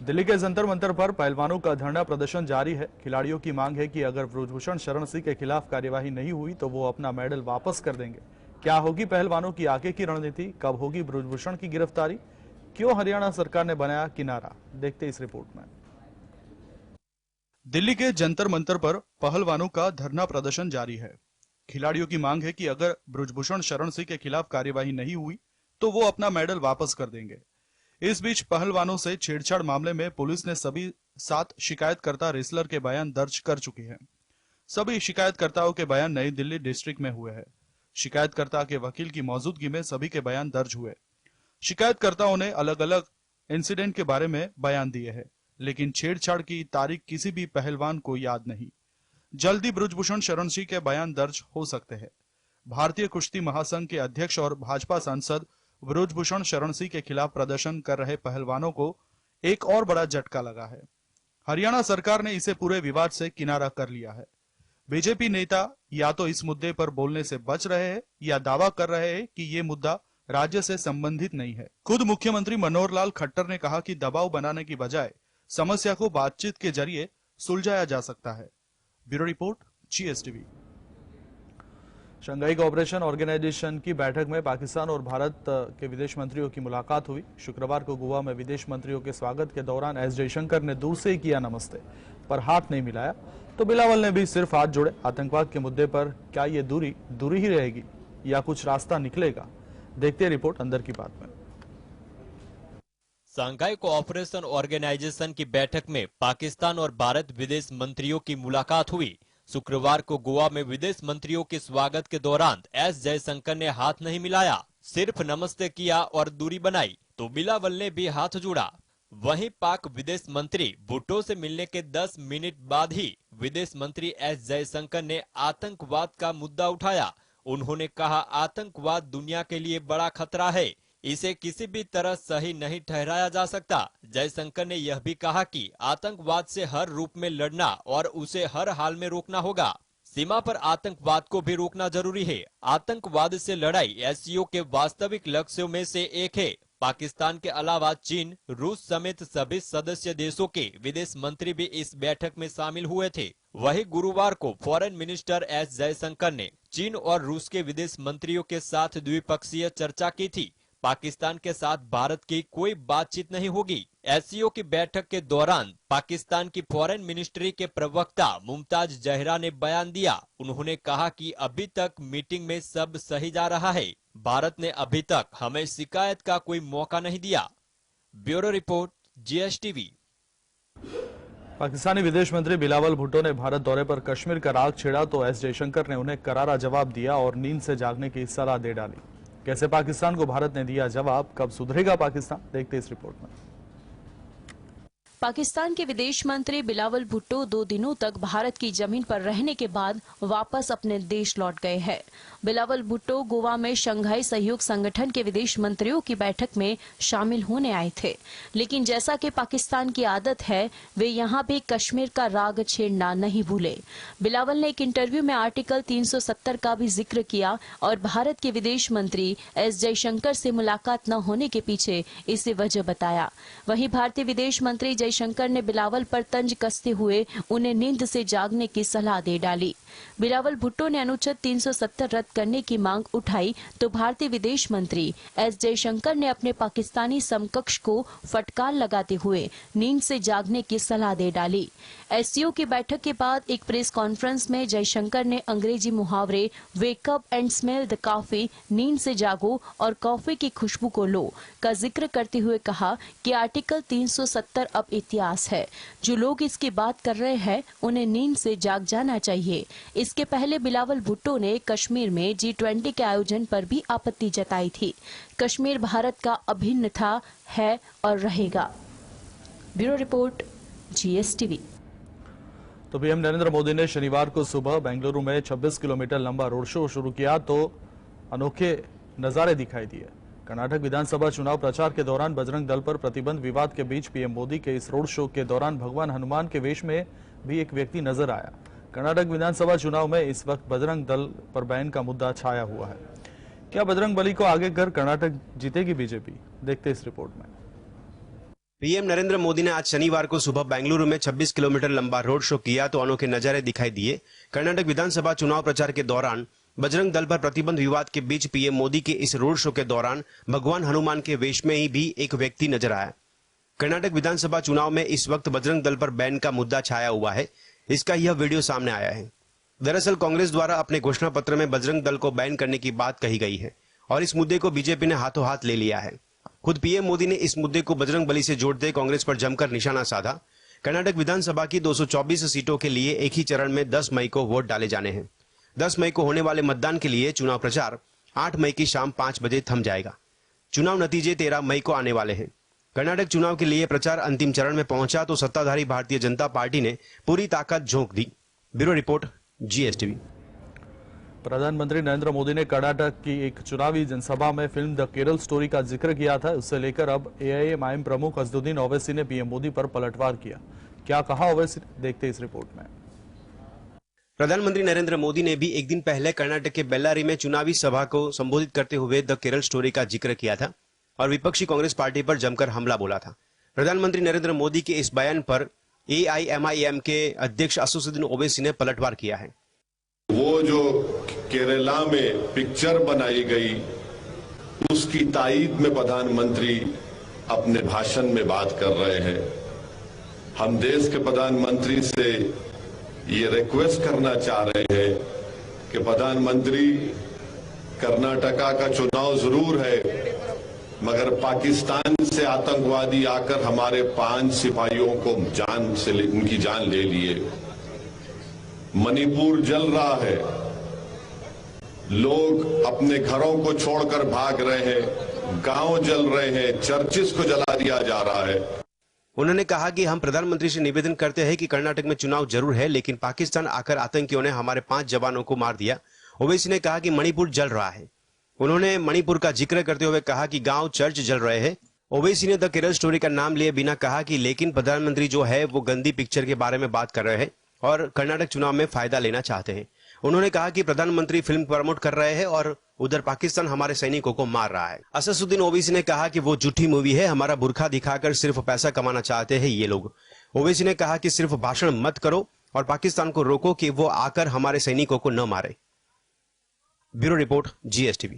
दिल्ली के जंतर मंतर पर पहलवानों का धरना प्रदर्शन जारी है। खिलाड़ियों की मांग है कि अगर ब्रजभूषण शरण सिंह के खिलाफ कार्यवाही नहीं हुई तो वो अपना मेडल वापस कर देंगे। क्या होगी पहलवानों की आगे की रणनीति, कब होगी ब्रजभूषण की गिरफ्तारी, क्यों हरियाणा सरकार ने बनाया किनारा, देखते इस रिपोर्ट में। दिल्ली के जंतर मंतर पर पहलवानों का धरना प्रदर्शन जारी है। खिलाड़ियों की मांग है कि अगर ब्रजभूषण शरण सिंह के खिलाफ कार्यवाही नहीं हुई तो वो अपना मेडल वापस कर देंगे। इस बीच पहलवानों से छेड़छाड़ मामले में पुलिस ने सभी 7 शिकायतकर्ता रेसलर के बयान दर्ज कर चुकी है। सभी शिकायतकर्ताओं के बयान नई दिल्ली डिस्ट्रिक्ट में हुए हैं। शिकायतकर्ता के वकील की मौजूदगी में सभी के बयान दर्ज हुए। शिकायतकर्ताओं ने अलग अलग इंसिडेंट के बारे में बयान दिए हैं, लेकिन छेड़छाड़ की तारीख किसी भी पहलवान को याद नहीं। जल्दी ब्रजभूषण शरण सिंह के बयान दर्ज हो सकते हैं। भारतीय कुश्ती महासंघ के अध्यक्ष और भाजपा सांसद ब्रजभूषण शरण सिंह के खिलाफ प्रदर्शन कर रहे पहलवानों को एक और बड़ा झटका लगा है। हरियाणा सरकार ने इसे पूरे विवाद से किनारा कर लिया है। बीजेपी नेता या तो इस मुद्दे पर बोलने से बच रहे हैं या दावा कर रहे हैं कि ये मुद्दा राज्य से संबंधित नहीं है। खुद मुख्यमंत्री मनोहर लाल खट्टर ने कहा कि दबाव बनाने की बजाय समस्या को बातचीत के जरिए सुलझाया जा सकता है। Bureau report, GSTV। Shanghai cooperation organisation की बैठक में पाकिस्तान और भारत के विदेश मंत्रियों की मुलाकात हुई। शुक्रवार को गोवा में विदेश मंत्रियों के स्वागत के दौरान एस जयशंकर ने दूर से ही किया नमस्ते, पर हाथ नहीं मिलाया, तो बिलावल ने भी सिर्फ हाथ जोड़े। आतंकवाद के मुद्दे पर क्या ये दूरी ही रहेगी या कुछ रास्ता निकलेगा, देखते रिपोर्ट अंदर की बात में। शंघाई कोऑपरेशन ऑर्गेनाइजेशन की बैठक में पाकिस्तान और भारत विदेश मंत्रियों की मुलाकात हुई। शुक्रवार को गोवा में विदेश मंत्रियों के स्वागत के दौरान एस जयशंकर ने हाथ नहीं मिलाया, सिर्फ नमस्ते किया और दूरी बनाई, तो बिलावल ने भी हाथ जोड़ा। वहीं पाक विदेश मंत्री भुट्टो से मिलने के 10 मिनट बाद ही विदेश मंत्री एस जयशंकर ने आतंकवाद का मुद्दा उठाया। उन्होंने कहा, आतंकवाद दुनिया के लिए बड़ा खतरा है, इसे किसी भी तरह सही नहीं ठहराया जा सकता। जयशंकर ने यह भी कहा कि आतंकवाद से हर रूप में लड़ना और उसे हर हाल में रोकना होगा। सीमा पर आतंकवाद को भी रोकना जरूरी है। आतंकवाद से लड़ाई SCO के वास्तविक लक्ष्यों में से एक है। पाकिस्तान के अलावा चीन, रूस समेत सभी सदस्य देशों के विदेश मंत्री भी इस बैठक में शामिल हुए थे। वही गुरुवार को फॉरेन मिनिस्टर एस जयशंकर ने चीन और रूस के विदेश मंत्रियों के साथ द्विपक्षीय चर्चा की थी। पाकिस्तान के साथ भारत की कोई बातचीत नहीं होगी। SCO की बैठक के दौरान पाकिस्तान की फॉरेन मिनिस्ट्री के प्रवक्ता मुमताज जहरा ने बयान दिया। उन्होंने कहा कि अभी तक मीटिंग में सब सही जा रहा है। भारत ने अभी तक हमें शिकायत का कोई मौका नहीं दिया। Bureau report, GSTV। पाकिस्तानी विदेश मंत्री बिलावल भुट्टो ने भारत दौरे पर कश्मीर का राग छेड़ा तो एस जयशंकर ने उन्हें करारा जवाब दिया और नींद से जागने की सलाह दे डाली। कैसे पाकिस्तान को भारत ने दिया जवाब, कब सुधरेगा पाकिस्तान, देखते इस रिपोर्ट में। पाकिस्तान के विदेश मंत्री बिलावल भुट्टो 2 दिनों तक भारत की जमीन पर रहने के बाद वापस अपने देश लौट गए हैं। बिलावल भुट्टो गोवा में शंघाई सहयोग संगठन के विदेश मंत्रियों की बैठक में शामिल होने आए थे, लेकिन जैसा कि पाकिस्तान की आदत है, वे यहां भी कश्मीर का राग छेड़ना नहीं भूले। बिलावल ने एक इंटरव्यू में आर्टिकल 370 का भी जिक्र किया और भारत के विदेश मंत्री एस जयशंकर से मुलाकात न होने के पीछे इसे वजह बताया। वहीं भारतीय विदेश मंत्री जयशंकर ने बिलावल पर तंज कसते हुए उन्हें नींद से जागने की सलाह दे डाली। बिलावल भुट्टो ने अनुच्छेद 370 रद्द करने की मांग उठाई तो भारतीय विदेश मंत्री एस जयशंकर ने अपने पाकिस्तानी समकक्ष को फटकार लगाते हुए नींद से जागने की सलाह दे डाली। SCO की बैठक के बाद एक प्रेस कॉन्फ्रेंस में जयशंकर ने अंग्रेजी मुहावरे wake up and smell the coffee, नींद से जागो और कॉफी की खुशबू को लो का जिक्र करते हुए कहा कि आर्टिकल 370 अब इतिहास है। जो लोग इसकी बात कर रहे हैं उन्हें नींद से जाग जाना चाहिए। इसके पहले बिलावल भुट्टो ने कश्मीर में G20 के आयोजन पर भी आपत्ति जताई थी। कश्मीर भारत का अभिन्न था, है और रहेगा। Bureau report, GSTV। तो पीएम नरेंद्र मोदी ने शनिवार को सुबह बेंगलुरु में 26 किलोमीटर लंबा रोड शो शुरू किया तो अनोखे नजारे दिखाई दिए। कर्नाटक विधानसभा चुनाव प्रचार के दौरान बजरंग दल पर प्रतिबंध विवाद के बीच पीएम मोदी के इस रोड शो के दौरान भगवान हनुमान के वेश में भी एक व्यक्ति नजर आया। कर्नाटक विधानसभा चुनाव में इस वक्त बजरंग दल पर बैन का मुद्दा छाया हुआ है। क्या बजरंग बली को आगे कर कर्नाटक जीतेगी बीजेपी, देखते इस रिपोर्ट में। पीएम नरेंद्र मोदी ने आज शनिवार को सुबह बेंगलुरु में 26 किलोमीटर लंबा रोड शो किया तो अनोखे नजारे दिखाई दिए। कर्नाटक विधानसभा चुनाव प्रचार के दौरान बजरंग दल पर प्रतिबंध विवाद के बीच पीएम मोदी के इस रोड शो के दौरान भगवान हनुमान के वेश में ही भी एक व्यक्ति नजर आया। कर्नाटक विधानसभा चुनाव में इस वक्त बजरंग दल पर बैन का मुद्दा छाया हुआ है। इसका यह वीडियो सामने आया है। दरअसल कांग्रेस द्वारा अपने घोषणा पत्र में बजरंग दल को बैन करने की बात कही गई है और इस मुद्दे को बीजेपी ने हाथों हाथ ले लिया है। खुद पीएम मोदी ने इस मुद्दे को बजरंग बली से जोड़ते कांग्रेस पर जमकर निशाना साधा। कर्नाटक विधानसभा की 224 सीटों के लिए एक ही चरण में 10 मई को वोट डाले जाने हैं। 10 मई को होने वाले मतदान के लिए चुनाव प्रचार 8 मई की शाम 5 बजे थम जाएगा। चुनाव नतीजे 13 मई को आने वाले हैं। कर्नाटक चुनाव के लिए प्रचार अंतिम चरण में पहुंचा तो सत्ताधारी भारतीय जनता पार्टी ने पूरी ताकत झोंक दी। Bureau report, GSTV। प्रधानमंत्री नरेंद्र मोदी ने कर्नाटक की एक चुनावी जनसभा में फिल्म द केरल स्टोरी का जिक्र किया था। उससे लेकर अब AIMIM प्रमुख असदुद्दीन ओवैसी ने पीएम मोदी पर पलटवार किया। क्या कहा ओवैसी, देखते इस रिपोर्ट में। प्रधानमंत्री नरेंद्र मोदी ने भी एक दिन पहले कर्नाटक के बेल्लारी में चुनावी सभा को संबोधित करते हुए द केरल स्टोरी का जिक्र किया था और विपक्षी कांग्रेस पार्टी पर जमकर हमला बोला था। प्रधानमंत्री नरेंद्र मोदी के इस बयान पर AIMIM के अध्यक्ष असदुद्दीन ओवैसी ने पलटवार किया है। वो जो केरला में पिक्चर बनाई गई उसकी तायीद में प्रधानमंत्री अपने भाषण में बात कर रहे हैं। हम देश के प्रधानमंत्री से ये रिक्वेस्ट करना चाह रहे हैं कि प्रधानमंत्री, कर्नाटका का चुनाव जरूर है मगर पाकिस्तान से आतंकवादी आकर हमारे 5 सिपाहियों को उनकी जान ले लिए। मणिपुर जल रहा है, लोग अपने घरों को छोड़कर भाग रहे हैं, गांव जल रहे हैं, चर्चिस को जला दिया जा रहा है। उन्होंने कहा कि हम प्रधानमंत्री से निवेदन करते हैं कि कर्नाटक में चुनाव जरूर है लेकिन पाकिस्तान आकर आतंकियों ने हमारे 5 जवानों को मार दिया। ओवैसी ने कहा कि मणिपुर जल रहा है। उन्होंने मणिपुर का जिक्र करते हुए कहा कि गांव चर्च जल रहे हैं। ओवैसी ने द केरल स्टोरी का नाम लिए बिना कहा कि लेकिन प्रधानमंत्री जो है वो गंदी पिक्चर के बारे में बात कर रहे हैं और कर्नाटक चुनाव में फायदा लेना चाहते हैं। उन्होंने कहा कि प्रधानमंत्री फिल्म प्रमोट कर रहे हैं और उधर पाकिस्तान हमारे सैनिकों को मार रहा है। असदुद्दीन ओवैसी ने कहा कि वो झूठी मूवी है, हमारा बुर्खा दिखाकर सिर्फ पैसा कमाना चाहते हैं ये लोग। ओवैसी ने कहा कि सिर्फ भाषण मत करो और पाकिस्तान को रोको कि वो आकर हमारे सैनिकों को न मारे। Bureau report, GSTV।